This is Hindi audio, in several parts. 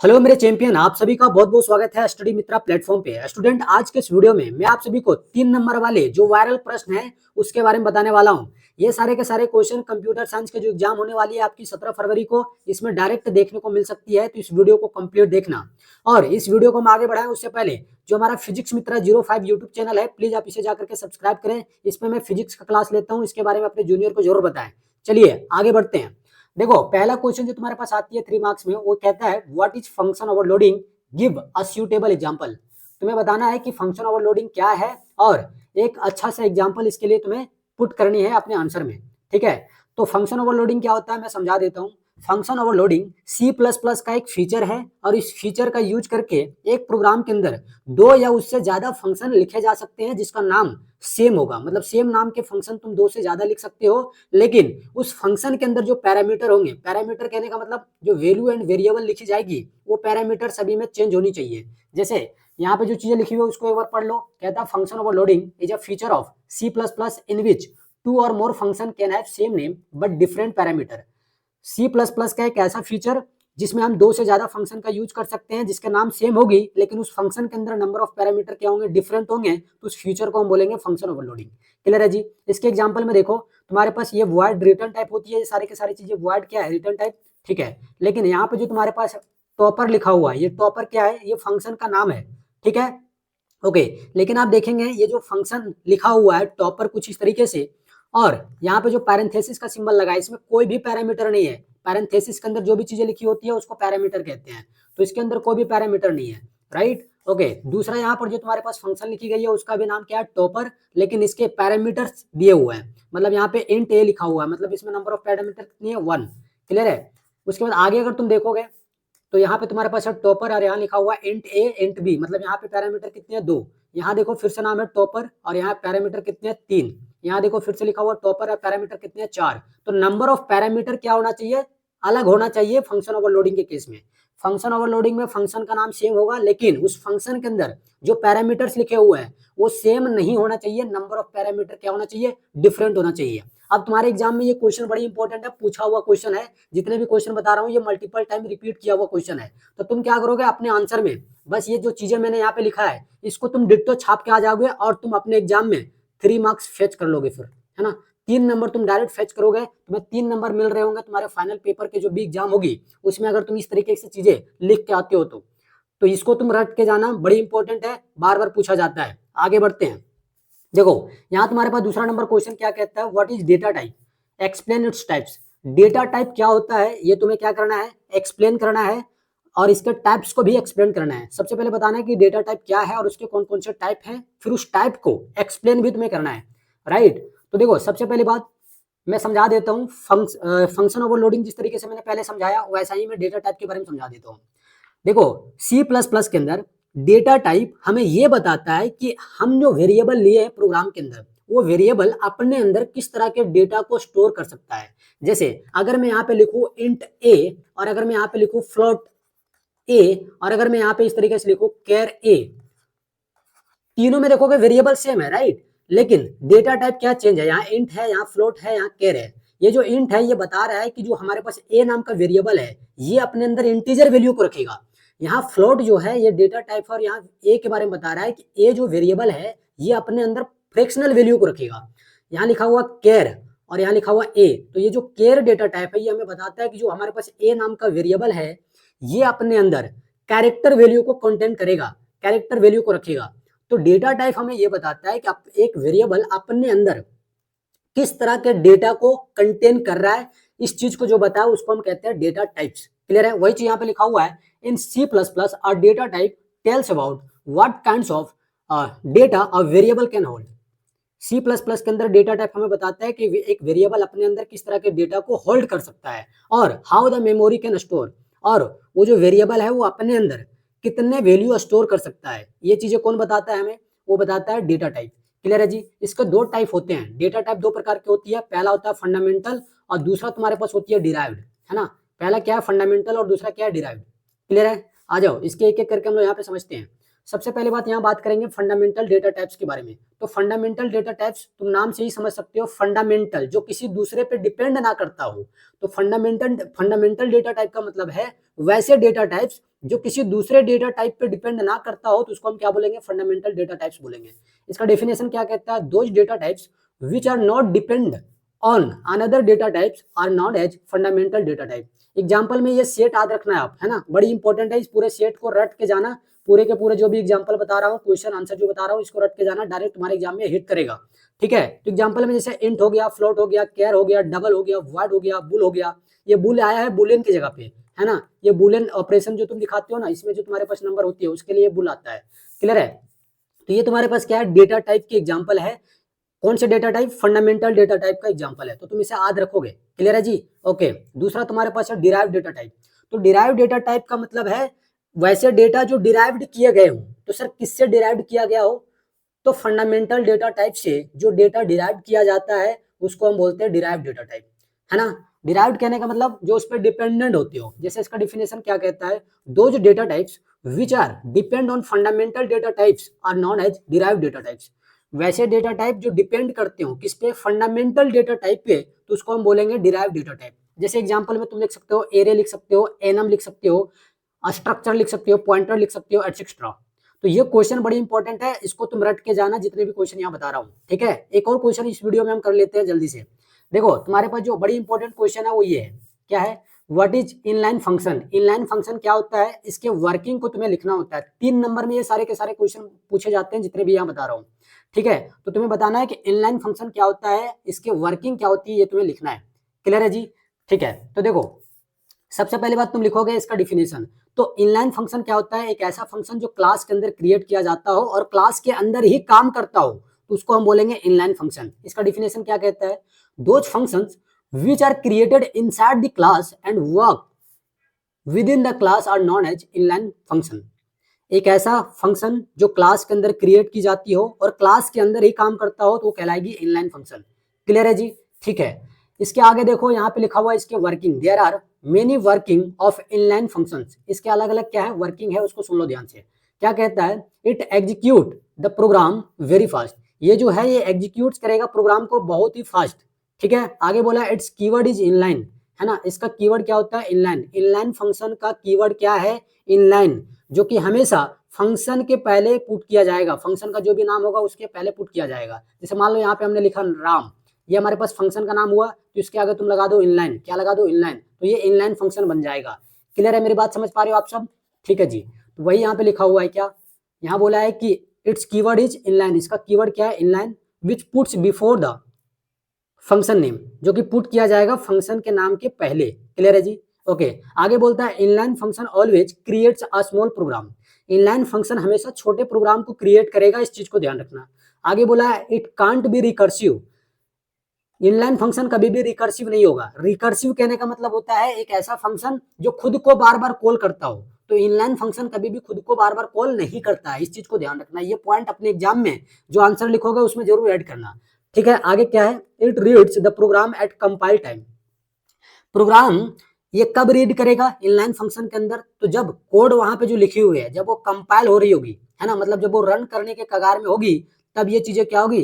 हेलो मेरे चैंपियन, आप सभी का बहुत बहुत स्वागत है स्टडी मित्रा प्लेटफॉर्म पे। स्टूडेंट, आज के इस वीडियो में मैं आप सभी को 3 नंबर वाले जो वायरल प्रश्न है उसके बारे में बताने वाला हूं। ये सारे के सारे क्वेश्चन कंप्यूटर साइंस के जो एग्जाम होने वाली है आपकी 17 फरवरी को, इसमें डायरेक्ट देखने को मिल सकती है, तो इस वीडियो को कंप्लीट देखना। और इस वीडियो को हम आगे बढ़ाएं उससे पहले जो हमारा फिजिक्स मित्रा 05 यूट्यूब चैनल है, प्लीज आप इसे जाकर के सब्सक्राइब करें। इसमें मैं फिजिक्स का क्लास लेता हूँ, इसके बारे में अपने जूनियर को जरूर बताएं। चलिए आगे बढ़ते हैं। देखो, पहला क्वेश्चन जो तुम्हारे पास आती है 3 मार्क्स में, वो कहता है what is function overloading, give a suitable example. तुम्हें बताना है कि फंक्शन ओवरलोडिंग क्या है और एक अच्छा सा एग्जांपल इसके लिए तुम्हें पुट करनी है अपने आंसर में। ठीक है, तो फंक्शन ओवरलोडिंग क्या होता है मैं समझा देता हूँ। फंक्शन ओवरलोडिंग C++ का एक फीचर है और इस फीचर का यूज करके एक प्रोग्राम के अंदर दो या उससे ज्यादा फंक्शन लिखे जा सकते हैं जिसका नाम सेम होगा। मतलब सेम नाम के फंक्शन तुम दो से ज्यादा लिख सकते हो, लेकिन उस फंक्शन के अंदर जो पैरामीटर होंगे, पैरामीटर कहने का मतलब जो वैल्यू एंड वेरिएबल लिखी जाएगी, वो पैरामीटर सभी में चेंज होनी चाहिए। जैसे यहाँ पे जो चीजें लिखी हुई है उसको एक बार पढ़ लो। कहता है function overloading is a feature of C++ in which two or more function can have same name but different parameter. C++ का एक ऐसा फीचर जिसमें हम दो से ज्यादा फंक्शन का यूज कर सकते हैं जिसके नाम सेम होगी, लेकिन उस फंक्शन के अंदर नंबर ऑफ पैरामीटर क्या होंगे, डिफरेंट होंगे, तो उस फीचर को हम बोलेंगे फंक्शन ओवरलोडिंग। क्लियर है जी। इसके एग्जांपल में देखो, तुम्हारे पास ये वॉइड रिटर्न टाइप होती है, ये सारी की सारी चीजें वॉइड क्या है, रिटर्न टाइप। ठीक है, लेकिन यहाँ पे जो तुम्हारे पास टॉपर लिखा हुआ है, ये टॉपर क्या है, ये फंक्शन का नाम है। ठीक है, ओके। लेकिन आप देखेंगे ये जो फंक्शन लिखा हुआ है टॉपर कुछ इस तरीके से, और यहाँ पे जो पैरेंथेसिस का सिंबल लगा है इसमें कोई भी पैरामीटर नहीं है। पैरेंथेसिस के अंदर जो भी चीजें लिखी होती है उसको पैरामीटर कहते हैं, तो इसके अंदर कोई भी पैरामीटर नहीं है। Right, okay. दूसरा, यहाँ पर जो तुम्हारे पास फंक्शन लिखी गई है उसका भी नाम क्या है, टॉपर, लेकिन इसके पैरामीटर्स दिए हुए हैं। मतलब यहाँ पे इंट ए लिखा हुआ है, मतलब इसमें नंबर ऑफ पैरामीटर कितनी है, 1। क्लियर है। उसके बाद आगे अगर तुम देखोगे तो यहाँ पे तुम्हारे पास है टॉपर और यहाँ लिखा हुआ इंट ए इंट बी, मतलब यहाँ पे पैरामीटर कितने हैं, 2। यहाँ देखो फिर से नाम है टॉपर और यहाँ पैरामीटर कितने हैं, 3। यहाँ देखो फिर से लिखा हुआ टॉपर और पैरामीटर कितने हैं, 4। तो नंबर ऑफ पैरामीटर क्या होना चाहिए, अलग होना चाहिए फंक्शन ओवरलोडिंग के केस में। फंक्शन ओवरलोडिंग में फंक्शन का नाम सेम होगा, लेकिन उस फंक्शन के अंदर जो पैरामीटर्स लिखे हुए हैं वो सेम नहीं होना चाहिए, नंबर ऑफ पैरामीटर क्या होना चाहिए, डिफरेंट होना चाहिए। अब तुम्हारे एग्जाम में ये क्वेश्चन बड़ी इंपॉर्टेंट है, पूछा हुआ क्वेश्चन है। जितने भी क्वेश्चन बता रहा हूँ ये मल्टीपल टाइम रिपीट किया हुआ क्वेश्चन है। तो तुम क्या करोगे, अपने आंसर में बस ये जो चीजें मैंने यहाँ पे लिखा है इसको तुम डिट्टो छाप के आ जाओगे और तुम अपने एग्जाम में 3 मार्क्स फेच कर लोगे फिर, है ना। 3 नंबर तुम डायरेक्ट फेच करोगे, तुम्हें 3 नंबर मिल रहे होंगे तुम्हारे फाइनल पेपर के जो भी एग्जाम होगी उसमें, अगर तुम इस तरीके से चीजें लिख के आते हो तो इसको तुम रट के जाना, बड़ी इंपॉर्टेंट है, बार बार पूछा जाता है। आगे बढ़ते हैं। देखो, यहाँ तुम्हारे पास दूसरा नंबर क्वेश्चन क्या कहता है, what is data type, explain its types. Data type क्या होता है ये तुम्हें क्या करना है, एक्सप्लेन करना है, और इसके टाइप्स को भी एक्सप्लेन करना है। सबसे पहले बताना है कि डेटा टाइप क्या है और उसके कौन कौन से टाइप हैं, फिर उस टाइप को एक्सप्लेन भी तुम्हें करना है। राइट, तो देखो सबसे पहली बात मैं समझा देता हूँ, फंक्शन ओवरलोडिंग जिस तरीके से मैंने पहले समझाया वैसा ही मैं डेटा टाइप के बारे में समझा देता हूँ। देखो, C++ के अंदर डेटा टाइप हमें ये बताता है कि हम जो वेरिएबल लिए हैं प्रोग्राम के अंदर, वो वेरिएबल अपने अंदर किस तरह के डेटा को स्टोर कर सकता है। जैसे अगर मैं यहाँ पे लिखूं इंट ए, और अगर मैं यहाँ पे लिखूं फ्लोट ए, और अगर मैं यहाँ पे इस तरीके से लिखूं कैर ए, तीनों में देखोगे वेरिएबल सेम है, राइट। लेकिन डेटा टाइप क्या चेंज है, यहाँ इंट है, यहाँ फ्लोट है, यहाँ कैर है। ये जो इंट है ये बता रहा है कि जो हमारे पास ए नाम का वेरिएबल है ये अपने अंदर इंटीजर वैल्यू को रखेगा। यहाँ फ्लोट जो है ये डेटा टाइप, और यहाँ ए के बारे में बता रहा है कि ए जो वेरिएबल है ये अपने अंदर फ्रैक्शनल वैल्यू को रखेगा। यहाँ लिखा हुआ कैर और यहाँ लिखा हुआ ए, तो ये जो कैर डेटा टाइप है ये हमें बताता है कि जो हमारे पास ए नाम का वेरिएबल है ये अपने अंदर कैरेक्टर वैल्यू को कंटेन करेगा, कैरेक्टर वैल्यू को रखेगा। तो डेटा टाइप हमें ये बताता है कि एक वेरिएबल अपने अंदर किस तरह के डेटा को कंटेन कर रहा है, इस चीज को जो बताया उसको हम कहते हैं डेटा टाइप्स। क्लियर है, वही चीज यहाँ पे लिखा हुआ है, इन C++ और data type tells about what kinds of data a variable can hold. C++ के अंदर डेटा टाइप हमें बताता है कि एक वेरिएबल अपने अंदर किस तरह के डेटा को होल्ड कर सकता है, और how the memory can store, और वो जो वेरिएबल है वो अपने अंदर कितने वैल्यू स्टोर कर सकता है। ये चीजें कौन बताता है हमें, वो बताता है डेटा टाइप। क्लियर है जी। इसके दो टाइप होते हैं, डेटा टाइप दो प्रकार की होती है, पहला होता है फंडामेंटल और दूसरा तुम्हारे पास होती है डिराइव्ड, है ना। पहला क्या है फंडामेंटल और दूसरा क्या है डिराइव्ड। क्लियर है, आ जाओ इसके एक एक करके हम लोग यहाँ पे समझते हैं। सबसे पहले बात यहाँ बात करेंगे फंडामेंटल डेटा टाइप्स के बारे में। तो फंडामेंटल डेटा टाइप्स तुम नाम से ही समझ सकते हो, फंडामेंटल जो किसी दूसरे पे डिपेंड ना करता हो। तो फंडामेंटल डेटा टाइप का मतलब है वैसे डेटा टाइप्स जो किसी दूसरे डेटा टाइप पे डिपेंड ना करता हो, तो उसको हम क्या बोलेंगे, फंडामेंटल डेटा टाइप्स बोलेंगे। इसका डेफिनेशन क्या कहता है, those data types which are not depend on another data types are known as fundamental data type. Example में ये सेट याद रखना है आप, है ना, बड़ी इंपॉर्टेंट है, इस पूरे सेट को रट के जाना। पूरे के पूरे जो भी एग्जाम्पल बता रहा हूँ, क्वेश्चन आंसर जो बता रहा हूँ, इसको रट के जाना, डायरेक्ट तुम्हारे एग्जाम में हिट करेगा। ठीक है, तो एग्जाम्पल में जैसे इंट हो गया, फ्लोट हो गया, केयर हो गया, डबल हो गया, वाइड हो गया, बुल हो गया। ये बुल आया है बुलियन की जगह पे, है ना, ये बुलियन ऑपरेशन जो तुम दिखाते हो ना, इसमें जो तुम्हारे पास नंबर होती है उसके लिए बुल आता है। क्लियर है, तो ये तुम्हारे पास क्या है, डेटा टाइप की एग्जाम्पल है। कौन से data type, fundamental data type का एग्जांपल है, तो तुम इसे याद रखोगे। क्लियर है जी, ओके। दूसरा तुम्हारे पास है डिराइव्ड डेटा टाइप। तो डिराइव्ड डेटा टाइप का मतलब है वैसे डेटा जो डिराइव्ड किए गए हो। तो सर किससे डिराइव्ड किया गया हो, तो फंडामेंटल डेटा टाइप से जो डेटा डिराइव किया जाता है उसको हम बोलते हैं डिराइव्ड डेटा टाइप, है ना। डिराइव्ड कहने का मतलब जो उस पर डिपेंडेंट होते हो। जैसे इसका डिफिनेशन क्या कहता है, दो जो data types which are depend on fundamental data types are known as derived data types. वैसे डेटा टाइप जो डिपेंड करते हो किस पे, फंडामेंटल डेटा टाइप पे, तो उसको हम बोलेंगे डिराइव्ड डेटा टाइप। जैसे एग्जांपल में तुम लिख सकते हो एरे लिख सकते हो, एनम लिख सकते हो, स्ट्रक्चर लिख सकते हो, पॉइंटर लिख सकते हो, एटसेट्रा। तो ये क्वेश्चन बड़ी इंपॉर्टेंट है, इसको तुम रट के जाना जितने भी क्वेश्चन यहाँ बता रहा हूँ। ठीक है, एक और क्वेश्चन इस वीडियो में हम कर लेते हैं जल्दी से। देखो तुम्हारे पास जो बड़ी इंपॉर्टेंट क्वेश्चन है वो ये है, क्या है, what is inline function. Inline function क्या होता है, इसके वर्किंग को तुम्हें लिखना होता है। 3 नंबर में ये सारे के सारे क्वेश्चन पूछे जाते हैं जितने भी यहाँ बता रहा हूँ। ठीक है, तो तुम्हें बताना है कि इनलाइन फंक्शन क्या होता है, इसके वर्किंग क्या होती है, ये तुम्हें लिखना है। क्लियर है जी, ठीक है। तो देखो सबसे पहली बात तुम लिखोगे इसका डिफिनेशन। तो इनलाइन फंक्शन क्या होता है, एक ऐसा फंक्शन जो क्लास के अंदर क्रिएट किया जाता हो और क्लास के अंदर ही काम करता हो, तो उसको हम बोलेंगे इनलाइन फंक्शन। इसका डिफिनेशन क्या कहता है, those functions which are created inside the class and work within the class are known as inline function। एक ऐसा फंक्शन जो क्लास के अंदर क्रिएट की जाती हो और क्लास के अंदर ही काम करता हो तो वो कहलाएगी इनलाइन फंक्शन। क्लियर है जी, ठीक है। इसके आगे देखो यहाँ पे लिखा हुआ है इसके working, there are many working of inline functions. इसके अलग अलग क्या है वर्किंग है, उसको सुन लो ध्यान से। क्या कहता है, it execute the program very fast. ये जो है ये एग्जीक्यूट करेगा प्रोग्राम को बहुत ही फास्ट। ठीक है, आगे बोला इट्स कीवर्ड इज इनलाइन, है ना, इसका कीवर्ड क्या होता है, इनलाइन। इनलाइन फंक्शन का कीवर्ड क्या है, इनलाइन, जो कि हमेशा फंक्शन के पहले पुट किया जाएगा, फंक्शन का जो भी नाम होगा उसके पहले पुट किया जाएगा। जैसे मान लो यहाँ पे हमने लिखा राम, ये हमारे पास फंक्शन का नाम हुआ, तो इसके आगे तुम लगा दो इनलाइन, क्या लगा दो, इनलाइन, तो ये इनलाइन फंक्शन बन जाएगा। क्लियर है, मेरी बात समझ पा रहे हो आप सब, ठीक है जी। तो वही यहाँ पे लिखा हुआ है, क्या यहाँ बोला है कि इट्स कीवर्ड इज इनलाइन, इसका कीवर्ड क्या है, inline, which puts before the function name, जो कि पुट किया जाएगा फंक्शन के नाम के पहले। क्लियर है जी, ओके। आगे बोलता है inline function always creates a small program. Inline function हमेशा छोटे प्रोग्राम को क्रिएट करेगा, इस चीज को ध्यान रखना। आगे बोला है it can't be recursive. Inline function कभी भी रिकर्सिव नहीं होगा। रिकर्सिव कहने का मतलब होता है एक ऐसा फंक्शन जो खुद को बार बार कॉल करता हो, तो इनलाइन फंक्शन कभी भी खुद को बार बार कॉल नहीं करता है, इस चीज को ध्यान रखना। ये पॉइंट अपने एग्जाम में जो आंसर लिखोगे उसमें जरूर ऐड करना। ठीक है, आगे क्या है, it reads the program at compile time. Program ये कब रीड करेगा इनलाइन फंक्शन के अंदर, तो जब कोड वहां पे जो लिखी हुई है जब वो कंपाइल हो रही होगी, है ना, मतलब जब वो रन करने के कगार में होगी, तब ये चीजें क्या होगी,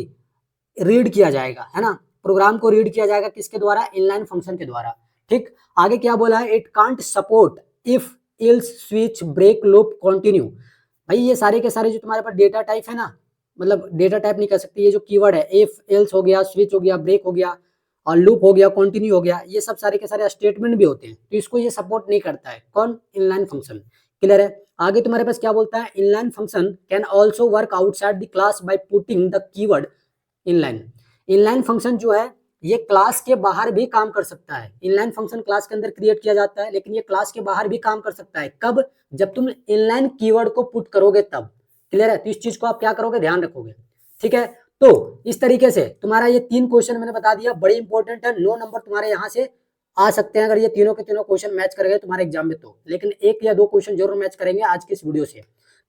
रीड किया जाएगा, है ना। प्रोग्राम को रीड किया जाएगा किसके द्वारा, इनलाइन फंक्शन के द्वारा। ठीक, आगे क्या बोला है, it can't support if else switch break loop continue. भाई ये सारे के सारे जो तुम्हारे पास डेटा टाइप है ना, मतलब डेटा टाइप नहीं कर सकते, ये जो कीवर्ड है इफ एल्स हो गया, स्विच हो गया, ब्रेक हो गया और लूप हो गया, कंटिन्यू हो गया, ये सब सारे के सारे स्टेटमेंट भी होते हैं, तो इसको ये सपोर्ट नहीं करता है, कौन, इनलाइन फंक्शन। क्लियर है, आगे तुम्हारे पास क्या बोलता है, inline function can also work outside the class by putting the keyword inline. Inline function जो है ये क्लास के बाहर भी काम कर सकता है। इनलाइन फंक्शन क्लास के अंदर क्रिएट किया जाता है, लेकिन ये क्लास के बाहर भी काम कर सकता है, कब, जब तुम इनलाइन कीवर्ड को पुट करोगे तब। क्लियर है, तो इस चीज को आप क्या करोगे, ध्यान रखोगे। ठीक है, तो इस तरीके से तुम्हारा ये 3 क्वेश्चन मैंने बता दिया, बड़ी इंपॉर्टेंट है, 9 नंबर तुम्हारे यहाँ से आ सकते हैं अगर ये तीनों के तीनों क्वेश्चन मैच कर गए तुम्हारे एग्जाम में, तो लेकिन 1 या 2 क्वेश्चन जरूर मैच करेंगे आज के इस वीडियो से।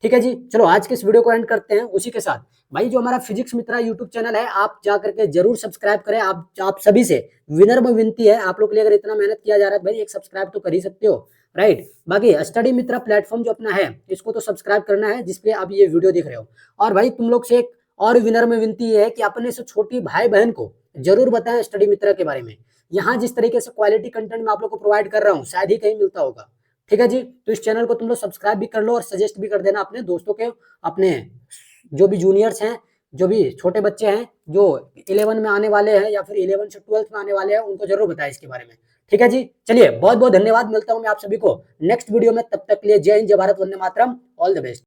ठीक है जी, चलो आज के इस वीडियो को एंड करते हैं उसी के साथ। भाई जो हमारा फिजिक्स मित्रा यूट्यूब चैनल है आप जा करके जरूर सब्सक्राइब करें। आप सभी से विनर में विनती है, आप लोग के लिए अगर इतना मेहनत किया जा रहा है भाई एक सब्सक्राइब तो कर ही सकते हो। राइट। बाकी स्टडी मित्रा प्लेटफॉर्म जो अपना है इसको तो सब्सक्राइब करना है जिसपे आप ये वीडियो देख रहे हो। और भाई तुम लोग से एक और विनर में विनती है कि अपने से छोटी भाई बहन को जरूर बताएं स्टडी मित्रा के बारे में। यहाँ जिस तरीके से क्वालिटी कंटेंट मैं आप लोग को प्रोवाइड कर रहा हूँ शायद ही कहीं मिलता होगा। ठीक है जी, तो इस चैनल को तुम लोग सब्सक्राइब भी कर लो और सजेस्ट भी कर देना अपने दोस्तों के, अपने जो भी जूनियर्स हैं, जो भी छोटे बच्चे हैं जो 11 में आने वाले हैं या फिर 11 से 12th में आने वाले हैं, उनको जरूर बताएं इसके बारे में। ठीक है जी, चलिए बहुत बहुत धन्यवाद, मिलता हूं मैं आप सभी को नेक्स्ट वीडियो में, तब तक के लिए जय हिंद, जय Bharat, Vande Mataram, all the best.